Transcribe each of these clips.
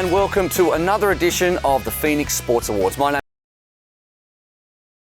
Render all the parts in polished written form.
and welcome to another edition of the Pho3nix Sports Awards. My name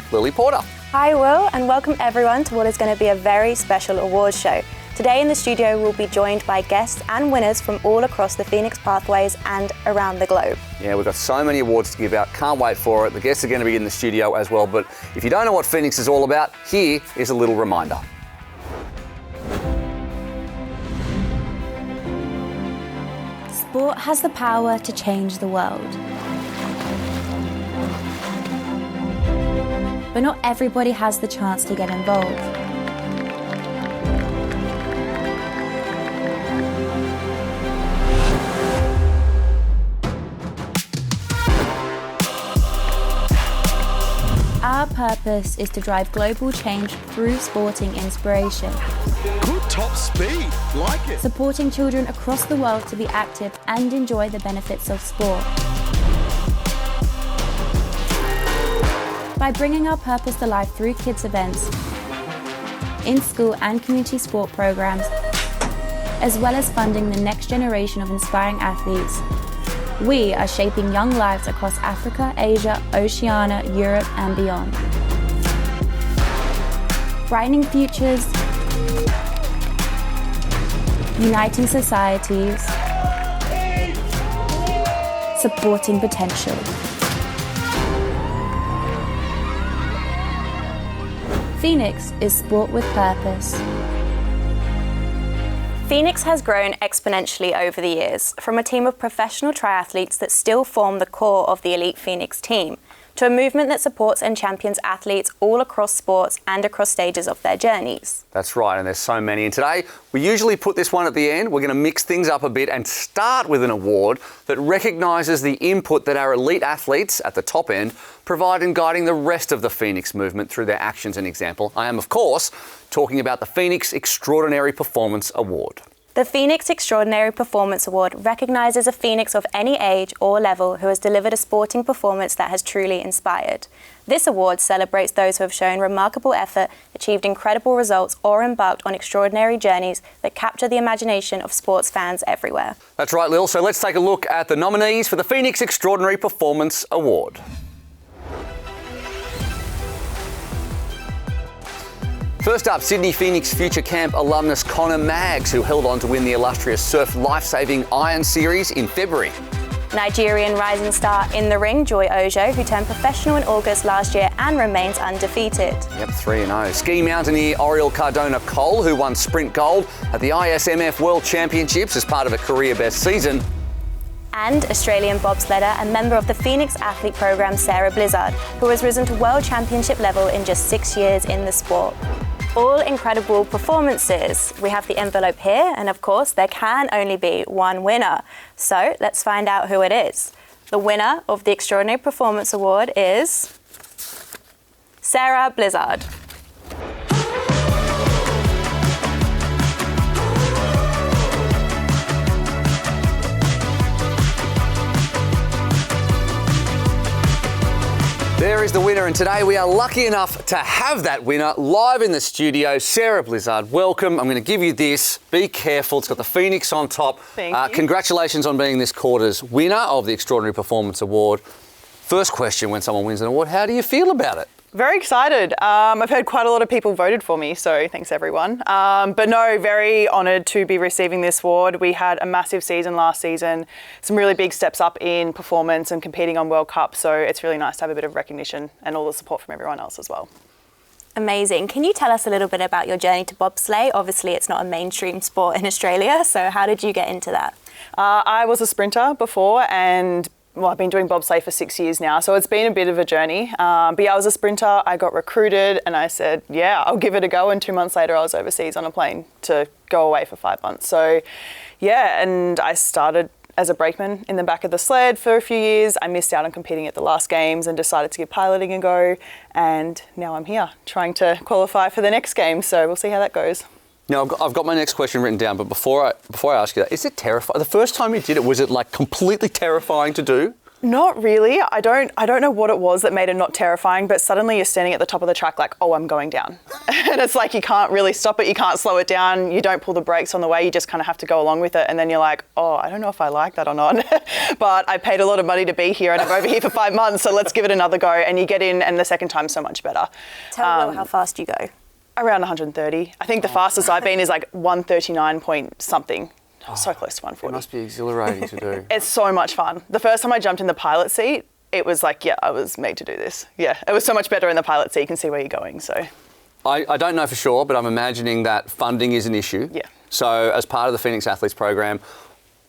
is Lily Porter. Hi Will, and welcome everyone to what is going to be a very special awards show. Today in the studio we'll be joined by guests and winners from all across the Pho3nix pathways and around the globe. Yeah, we've got so many awards to give out, can't wait for it. The guests are going to be in the studio as well, but if you don't know what Pho3nix is all about, here is a little reminder. Sport has the power to change the world. But not everybody has the chance to get involved. Our purpose is to drive global change through sporting inspiration. Good top speed, like it. Supporting children across the world to be active and enjoy the benefits of sport. By bringing our purpose to life through kids events, in-school and community sport programs, as well as funding the next generation of inspiring athletes, we are shaping young lives across Africa, Asia, Oceania, Europe and beyond. Brightening futures, uniting societies, supporting potential. Pho3nix is sport with purpose. Pho3nix has grown exponentially over the years, from a team of professional triathletes that still form the core of the elite Pho3nix team, to a movement that supports and champions athletes all across sports and across stages of their journeys. That's right, and there's so many. And today, we usually put this one at the end. We're going to mix things up a bit and start with an award that recognises the input that our elite athletes at the top end provide in guiding the rest of the Pho3nix movement through their actions and example. I am, of course, talking about the Pho3nix Extraordinary Performance Award. The Pho3nix Extraordinary Performance Award recognises a Pho3nix of any age or level who has delivered a sporting performance that has truly inspired. This award celebrates those who have shown remarkable effort, achieved incredible results, or embarked on extraordinary journeys that capture the imagination of sports fans everywhere. That's right, Lil. So let's take a look at the nominees for the Pho3nix Extraordinary Performance Award. First up, Sydney Pho3nix Future Camp alumnus Connor Maggs, who held on to win the illustrious Surf Lifesaving Iron Series in February. Nigerian rising star in the ring, Joy Ojo, who turned professional in August last year and remains undefeated. Yep, 3-0. Ski mountaineer Oriel Cardona Cole, who won sprint gold at the ISMF World Championships as part of a career best season. And Australian bobsledder and member of the Pho3nix athlete program, Sarah Blizzard, who has risen to world championship level in just 6 years in the sport. All incredible performances. We have the envelope here, and of course there can only be one winner. So let's find out who it is. The winner of the Extraordinary Performance Award is Sarah Blizzard. There is the winner, and today we are lucky enough to have that winner live in the studio. Sarah Blizzard, welcome. I'm going to give you this. Be careful. It's got the Pho3nix on top. Thank you. Congratulations on being this quarter's winner of the Extraordinary Performance Award. First question when someone wins an award, how do you feel about it? Very excited. I've heard quite a lot of people voted for me, so thanks everyone. But no, very honoured to be receiving this award. We had a massive season last season, some really big steps up in performance and competing on World Cup, so it's really nice to have a bit of recognition and all the support from everyone else as well. Amazing. Can you tell us a little bit about your journey to bobsleigh? Obviously it's not a mainstream sport in Australia, so how did you get into that? I was a sprinter before, and I've been doing bobsleigh for 6 years now, so it's been a bit of a journey. But yeah, I was a sprinter, I got recruited and I said, yeah, I'll give it a go. And 2 months later, I was overseas on a plane to go away for 5 months. So yeah, and I started as a brakeman in the back of the sled for a few years. I missed out on competing at the last games and decided to give piloting a go. And now I'm here trying to qualify for the next game. So we'll see how that goes. Now, I've got my next question written down, but before I ask you that, is it terrifying? The first time you did it, was it like completely terrifying to do? Not really. I don't know what it was that made it not terrifying, but suddenly you're standing at the top of the track like, oh, I'm going down. And it's like you can't really stop it, you can't slow it down, you don't pull the brakes on the way, you just kind of have to go along with it. And then you're like, oh, I don't know if I like that or not. But I paid a lot of money to be here and I'm over here for 5 months, so let's give it another go. And you get in and the second time's so much better. Tell Will how fast you go. Around 130. I think the fastest I've been is like 139 point something. So close to 140. It must be exhilarating to do. It's so much fun. The first time I jumped in the pilot seat, it was like, yeah, I was made to do this. Yeah, it was so much better in the pilot seat. You can see where you're going, so. I don't know for sure, but I'm imagining that funding is an issue. Yeah. So as part of the Pho3nix Athletes program,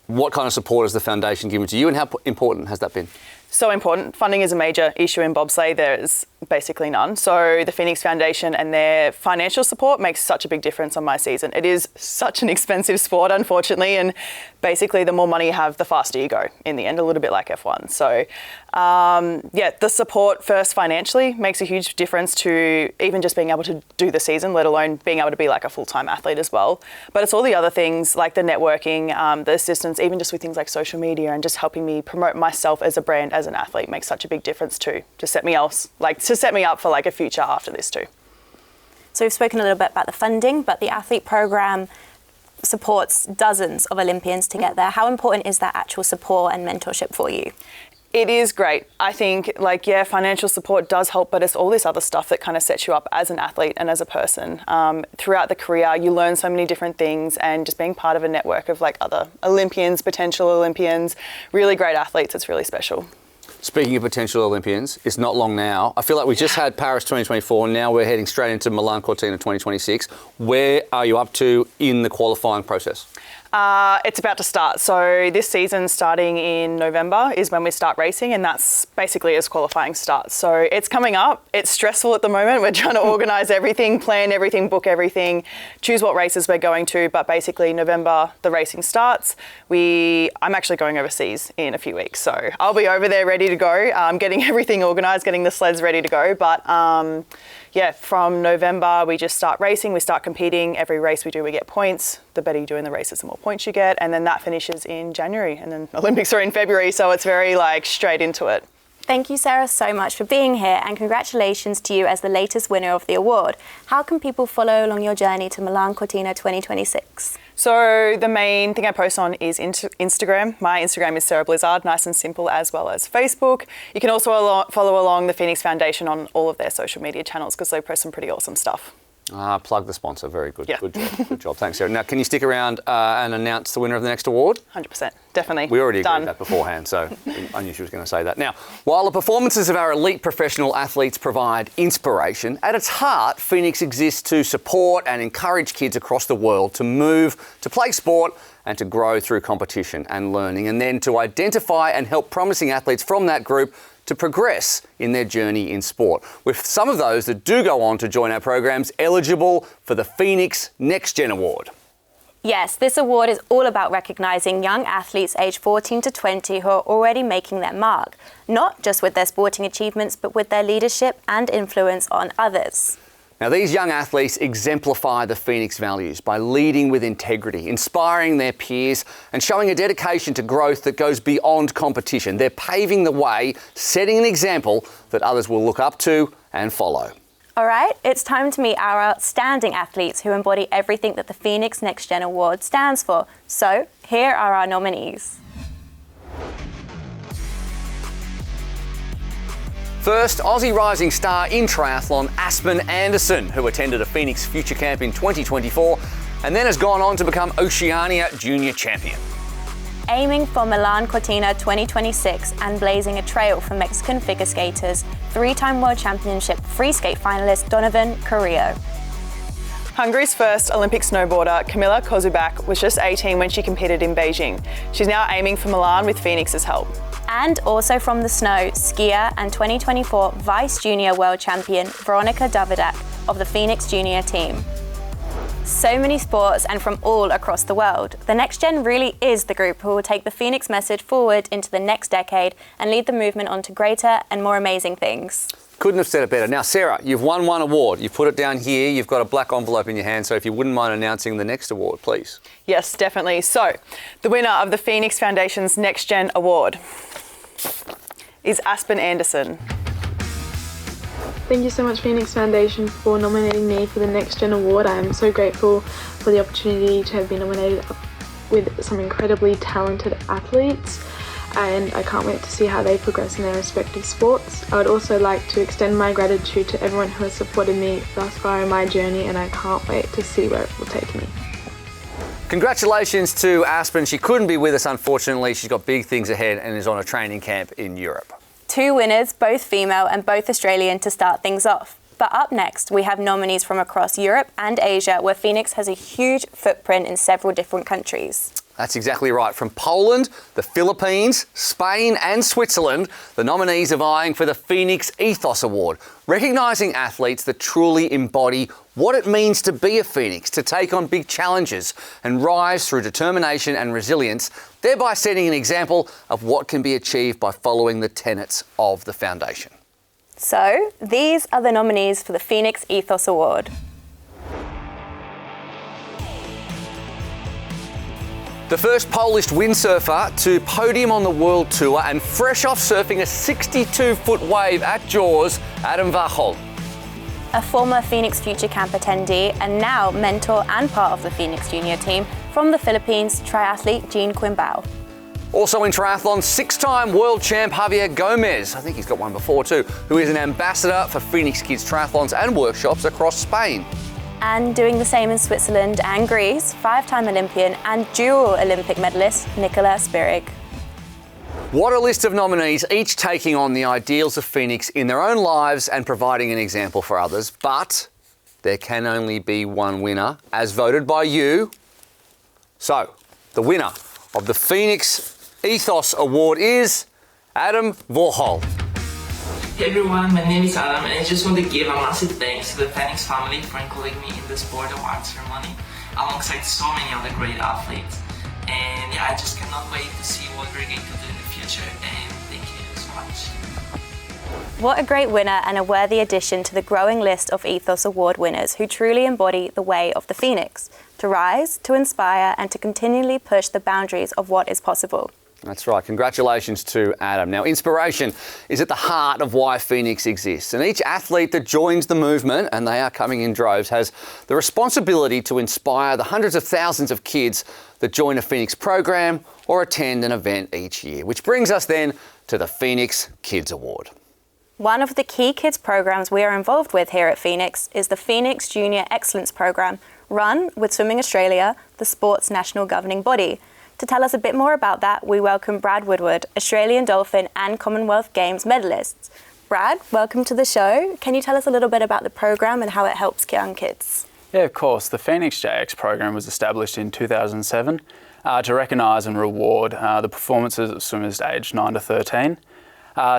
what kind of support has the foundation given to you and how important has that been? So important. Funding is a major issue in bobsleigh. There's basically none. So the Pho3nix Foundation and their financial support makes such a big difference on my season. It is such an expensive sport, unfortunately, and basically the more money you have, the faster you go in the end, a little bit like F1. So the support first financially makes a huge difference to even just being able to do the season, let alone being able to be like a full-time athlete as well. But it's all the other things like the networking, the assistance, even just with things like social media and just helping me promote myself as a brand, as an athlete makes such a big difference too, to set me up for like a future after this too. So we've spoken a little bit about the funding, but the athlete program supports dozens of Olympians to get there. How important is that actual support and mentorship for you? It is great. I think financial support does help, but it's all this other stuff that kind of sets you up as an athlete and as a person. Throughout the career, you learn so many different things, and just being part of a network of like other Olympians, potential Olympians, really great athletes, it's really special. Speaking of potential Olympians, it's not long now. I feel like we just had Paris 2024, and now we're heading straight into Milan Cortina 2026. Where are you up to in the qualifying process? It's about to start. So this season, starting in November, is when we start racing, and that's basically as qualifying starts. So it's coming up. It's stressful at the moment. We're trying to organise everything, plan everything, book everything, choose what races we're going to. But basically, November, the racing starts. I'm actually going overseas in a few weeks, so I'll be over there ready to go, getting everything organised, getting the sleds ready to go. But from November, we just start racing. We start competing. Every race we do, we get points. The better you do in the races, the more points you get. And then that finishes in January. And then Olympics are in February, so it's very straight into it. Thank you, Sarah, so much for being here, and congratulations to you as the latest winner of the award. How can people follow along your journey to Milan Cortina 2026? So the main thing I post on is Instagram. My Instagram is Sarah Blizzard, nice and simple, as well as Facebook. You can also follow along the Pho3nix Foundation on all of their social media channels because they post some pretty awesome stuff. Plug the sponsor. Very good. Yeah. Good job. Good job. Thanks, Sarah. Now, can you stick around and announce the winner of the next award? 100%. Definitely. We already agreed that beforehand, so I knew she was going to say that. Now, while the performances of our elite professional athletes provide inspiration, at its heart, Pho3nix exists to support and encourage kids across the world to move, to play sport, and to grow through competition and learning, and then to identify and help promising athletes from that group to progress in their journey in sport, with some of those that do go on to join our programs eligible for the Pho3nix Next Gen Award. Yes, this award is all about recognising young athletes aged 14 to 20 who are already making their mark, not just with their sporting achievements, but with their leadership and influence on others. Now, these young athletes exemplify the Pho3nix values by leading with integrity, inspiring their peers, and showing a dedication to growth that goes beyond competition. They're paving the way, setting an example that others will look up to and follow. All right, it's time to meet our outstanding athletes who embody everything that the Pho3nix Next Gen Award stands for. So, here are our nominees. First, Aussie rising star in triathlon Aspen Anderson, who attended a Pho3nix Future Camp in 2024 and then has gone on to become Oceania Junior Champion. Aiming for Milan Cortina 2026 and blazing a trail for Mexican figure skaters, 3-time World Championship free skate finalist Donovan Carrillo. Hungary's first Olympic snowboarder, Kamila Kozubak, was just 18 when she competed in Beijing. She's now aiming for Milan with Pho3nix's help. And also from the snow, skier and 2024 Vice Junior World Champion Veronika Davidak of the Pho3nix Junior team. So many sports and from all across the world. The Next Gen really is the group who will take the Pho3nix message forward into the next decade and lead the movement on to greater and more amazing things. Couldn't have said it better. Now, Sarah, you've won one award. You've put it down here. You've got a black envelope in your hand. So if you wouldn't mind announcing the next award, please. Yes, definitely. So, the winner of the Pho3nix Foundation's Next Gen Award is Aspen Anderson. Thank you so much, Pho3nix Foundation, for nominating me for the Next Gen Award. I am so grateful for the opportunity to have been nominated with some incredibly talented athletes, and I can't wait to see how they progress in their respective sports. I would also like to extend my gratitude to everyone who has supported me thus far in my journey, and I can't wait to see where it will take me. Congratulations to Aspen. She couldn't be with us, unfortunately. She's got big things ahead and is on a training camp in Europe. 2 winners, both female and both Australian, to start things off. But up next, we have nominees from across Europe and Asia, where Pho3nix has a huge footprint in several different countries. That's exactly right. From Poland, the Philippines, Spain and Switzerland, the nominees are vying for the Pho3nix Ethos Award, recognising athletes that truly embody what it means to be a Phoenix, to take on big challenges and rise through determination and resilience, thereby setting an example of what can be achieved by following the tenets of the foundation. So, these are the nominees for the Pho3nix Ethos Award. The first Polish windsurfer to podium on the World Tour and fresh off surfing a 62-foot wave at Jaws, Adam Warhol. A former Pho3nix Future Camp attendee and now mentor and part of the Pho3nix Junior team from the Philippines, triathlete Jean Quimbao. Also in triathlon, 6-time world champ Javier Gomez, I think he's got one before too, who is an ambassador for Pho3nix Kids triathlons and workshops across Spain. And doing the same in Switzerland and Greece, 5-time Olympian and dual Olympic medalist Nicola Spirig. What a list of nominees, each taking on the ideals of Pho3nix in their own lives and providing an example for others. But there can only be one winner, as voted by you. So, the winner of the Pho3nix Ethos Award is Adam Warhol. Hey everyone, my name is Adam and I just want to give a massive thanks to the Pho3nix family for including me in the Sport Awards ceremony alongside so many other great athletes. And yeah, I just cannot wait to see what we're going to do in the future, and thank you so much. What a great winner and a worthy addition to the growing list of Ethos Award winners who truly embody the way of the Pho3nix, to rise, to inspire and to continually push the boundaries of what is possible. That's right. Congratulations to Adam. Now, inspiration is at the heart of why Pho3nix exists. And each athlete that joins the movement, and they are coming in droves, has the responsibility to inspire the hundreds of thousands of kids that join a Pho3nix program or attend an event each year. Which brings us then to the Pho3nix Kids Award. One of the key kids programs we are involved with here at Pho3nix is the Pho3nix Junior Excellence Program, run with Swimming Australia, the sport's national governing body. To tell us a bit more about that, we welcome Brad Woodward, Australian Dolphin and Commonwealth Games medalists. Brad, welcome to the show. Can you tell us a little bit about the program and how it helps young kids? Yeah, of course. The Pho3nix JX program was established in 2007 to recognise and reward the performances of swimmers aged 9 to 13.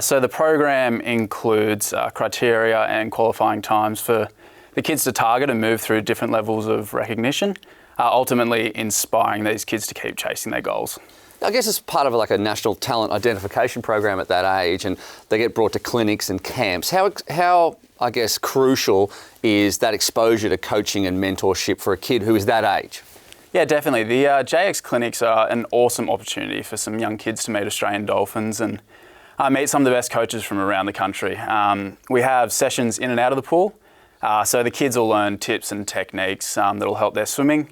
So the program includes criteria and qualifying times for the kids to target and move through different levels of recognition, ultimately inspiring these kids to keep chasing their goals. I guess it's part of like a national talent identification program at that age, and they get brought to clinics and camps. How I guess, crucial is that exposure to coaching and mentorship for a kid who is that age? Yeah, definitely. The JX clinics are an awesome opportunity for some young kids to meet Australian Dolphins and meet some of the best coaches from around the country. We have sessions in and out of the pool, so the kids will learn tips and techniques that'll help their swimming.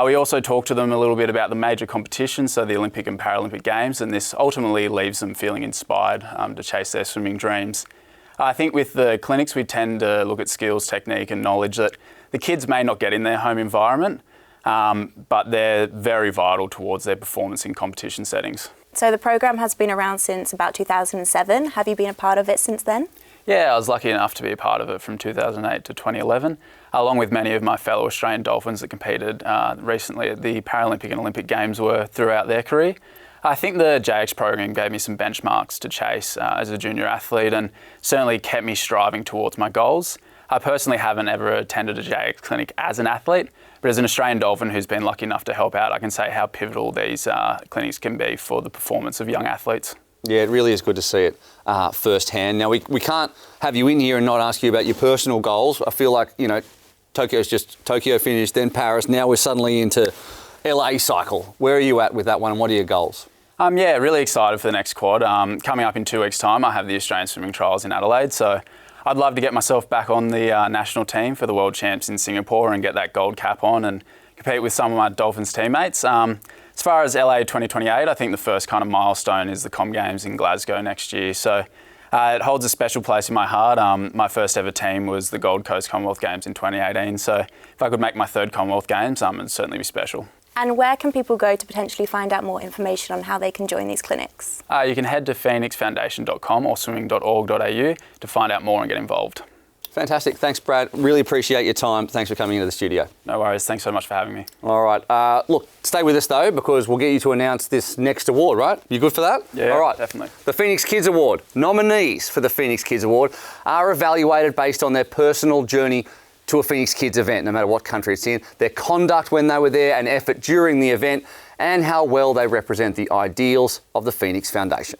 We also talk to them a little bit about the major competitions, so the Olympic and Paralympic Games, and this ultimately leaves them feeling inspired to chase their swimming dreams. I think with the clinics we tend to look at skills, technique and knowledge that the kids may not get in their home environment, but they're very vital towards their performance in competition settings. So the program has been around since about 2007. Have you been a part of it since then? Yeah, I was lucky enough to be a part of it from 2008 to 2011, along with many of my fellow Australian Dolphins that competed recently at the Paralympic and Olympic Games were throughout their career. I think the JX program gave me some benchmarks to chase as a junior athlete and certainly kept me striving towards my goals. I personally haven't ever attended a JX clinic as an athlete, but as an Australian Dolphin who's been lucky enough to help out, I can say how pivotal these clinics can be for the performance of young athletes. Yeah, it really is good to see it firsthand. Now, we can't have you in here and not ask you about your personal goals. I feel like, you know, Tokyo finished, then Paris. Now we're suddenly into LA cycle. Where are you at with that one and what are your goals? Yeah, really excited for the next quad. Coming up in 2 weeks' time, I have the Australian Swimming Trials in Adelaide, so I'd love to get myself back on the national team for the World Champs in Singapore and get that gold cap on and compete with some of my Dolphins teammates. As far as LA 2028, I think the first kind of milestone is the Com Games in Glasgow next year, so it holds a special place in my heart. My first ever team was the Gold Coast Commonwealth Games in 2018, so if I could make my third Commonwealth Games, it'd certainly be special. And where can people go to potentially find out more information on how they can join these clinics? You can head to pho3nixfoundation.com or swimming.org.au to find out more and get involved. Fantastic. Thanks, Brad. Really appreciate your time. Thanks for coming into the studio. No worries. Thanks so much for having me. All right. Look, stay with us, though, because we'll get you to announce this next award, right? You good for that? Yeah, all right. Definitely. The Pho3nix Kids Award. Nominees for the Pho3nix Kids Award are evaluated based on their personal journey to a Pho3nix Kids event, no matter what country it's in, their conduct when they were there and effort during the event, and how well they represent the ideals of the Pho3nix Foundation.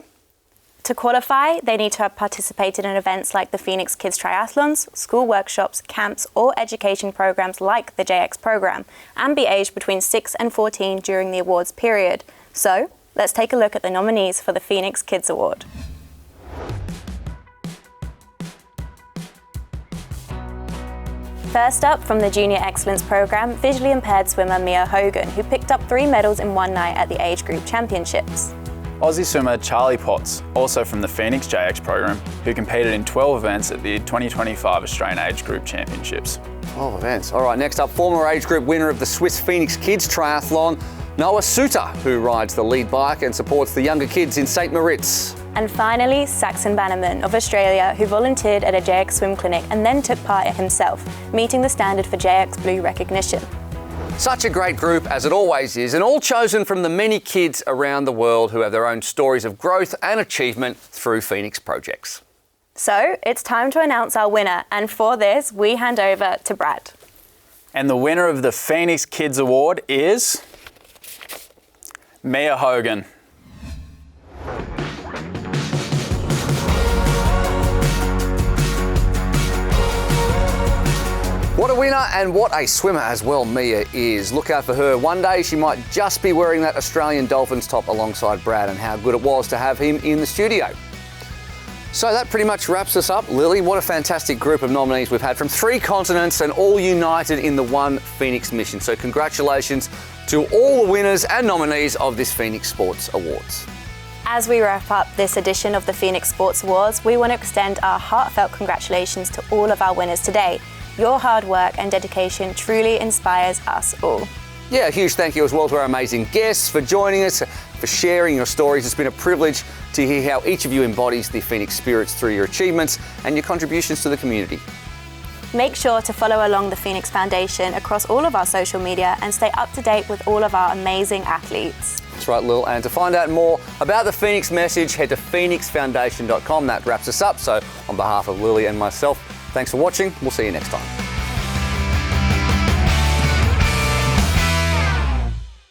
To qualify, they need to have participated in events like the Pho3nix Kids Triathlons, school workshops, camps, or education programs like the JX program, and be aged between 6 and 14 during the awards period. So, let's take a look at the nominees for the Pho3nix Kids Award. First up, from the Junior Excellence Programme, visually impaired swimmer Mia Hogan, who picked up 3 medals in one night at the Age Group Championships. Aussie swimmer Charlie Potts, also from the Pho3nix JX program, who competed in 12 events at the 2025 Australian Age Group Championships. 12 events. All right, next up, former age group winner of the Swiss Pho3nix Kids Triathlon, Noah Suter, who rides the lead bike and supports the younger kids in St. Moritz. And finally, Saxon Bannerman of Australia, who volunteered at a JX swim clinic and then took part himself, meeting the standard for JX Blue recognition. Such a great group, as it always is, and all chosen from the many kids around the world who have their own stories of growth and achievement through Pho3nix projects. So, it's time to announce our winner, and for this, we hand over to Brad. And the winner of the Pho3nix Kids Award is Mia Hogan. What a winner and what a swimmer as well Mia is. Look out for her. One day she might just be wearing that Australian Dolphins top alongside Brad, and how good it was to have him in the studio. So that pretty much wraps us up. Lily, what a fantastic group of nominees we've had from 3 continents and all united in the one Pho3nix mission. So congratulations to all the winners and nominees of this Pho3nix Sports Awards. As we wrap up this edition of the Pho3nix Sports Awards, we want to extend our heartfelt congratulations to all of our winners today. Your hard work and dedication truly inspires us all. Yeah, a huge thank you as well to our amazing guests for joining us, for sharing your stories. It's been a privilege to hear how each of you embodies the Pho3nix spirits through your achievements and your contributions to the community. Make sure to follow along the Pho3nix Foundation across all of our social media and stay up to date with all of our amazing athletes. That's right, Lil. And to find out more about the Pho3nix message, head to pho3nixfoundation.com. That wraps us up. So on behalf of Lily and myself, thanks for watching. We'll see you next time.